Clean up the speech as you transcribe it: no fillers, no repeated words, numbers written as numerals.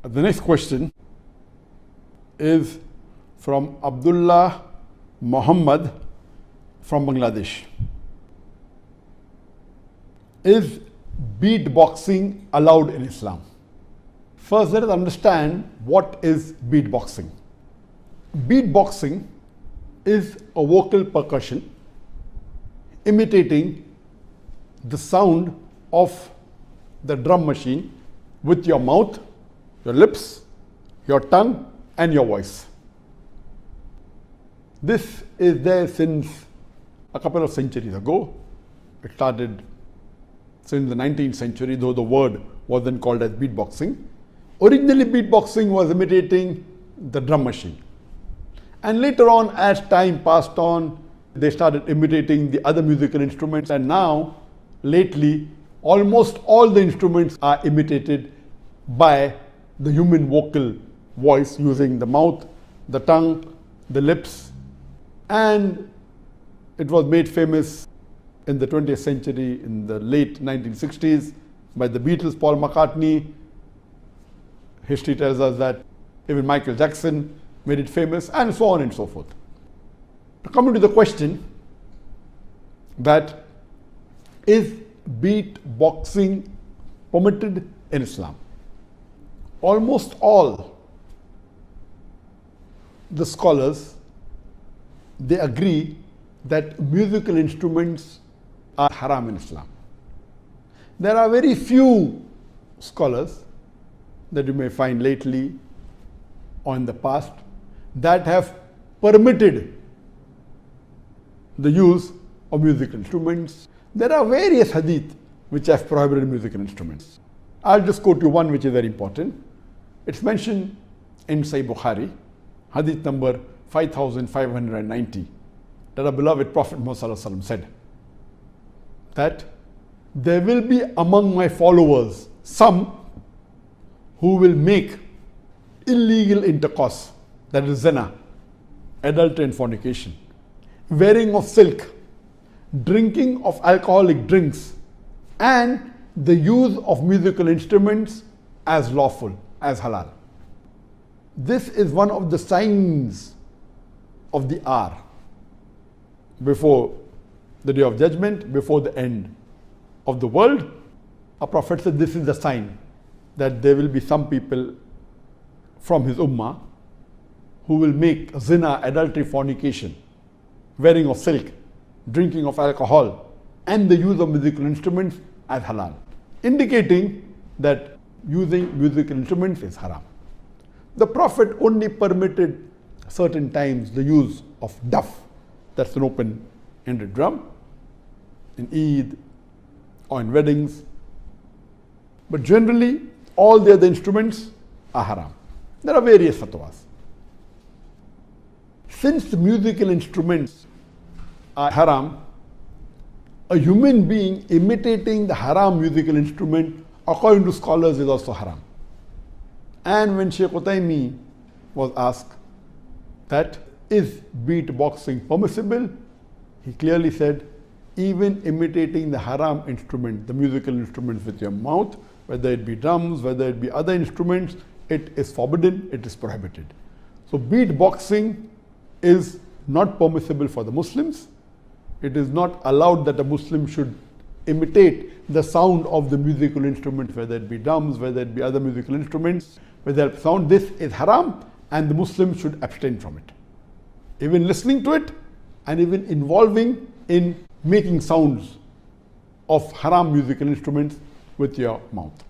The next question is from Abdullah Muhammad from Bangladesh. Is beatboxing allowed in Islam? First, let us understand what is beatboxing. Beatboxing is a vocal percussion imitating the sound of the drum machine with your mouth, your lips, your tongue, and your voice. This is there since a couple of centuries ago. It started since the 19th century, though the word wasn't called as beatboxing. Originally, beatboxing was imitating the drum machine. And later on, as time passed on, they started imitating the other musical instruments. And now, lately, almost all the instruments are imitated by the human vocal voice using the mouth, the tongue, the lips. And it was made famous in the 20th century, in the late 1960s, by the Beatles, Paul McCartney. History tells us that even Michael Jackson made it famous, and so on and so forth. Coming to the question that is beatboxing permitted in Islam? Almost all the scholars, they agree that musical instruments are haram in Islam. There are very few scholars that you may find lately or in the past that have permitted the use of musical instruments. There are various hadith which have prohibited musical instruments. I'll just quote you one which is very important. It's mentioned in Sahih Bukhari, hadith number 5590, that our beloved Prophet Muhammad said that there will be among my followers some who will make illegal intercourse, that is zina, adultery and fornication, wearing of silk, drinking of alcoholic drinks, and the use of musical instruments as lawful, as halal. This is one of the signs of the hour before the day of judgment, before the end of the world. Our Prophet said this is the sign that there will be some people from his ummah who will make zina, adultery, fornication, wearing of silk, drinking of alcohol, and the use of musical instruments as halal, indicating that using musical instruments is haram. The Prophet only permitted certain times the use of duff, that's an open-ended drum, in Eid or in weddings. But generally, all the other instruments are haram. There are various fatwas. Since the musical instruments are haram, a human being imitating the haram musical instrument, according to scholars, is also haram. And when Shaykh Utaymi was asked that is beatboxing permissible, he clearly said, even imitating the haram instrument, the musical instruments with your mouth, whether it be drums, whether it be other instruments, it is forbidden, it is prohibited. So beatboxing is not permissible for the Muslims. It is not allowed that a Muslim should imitate the sound of the musical instruments, whether it be drums, whether it be other musical instruments, whether it sound. This is haram, and the Muslim should abstain from it. Even listening to it, and even involving in making sounds of haram musical instruments with your mouth.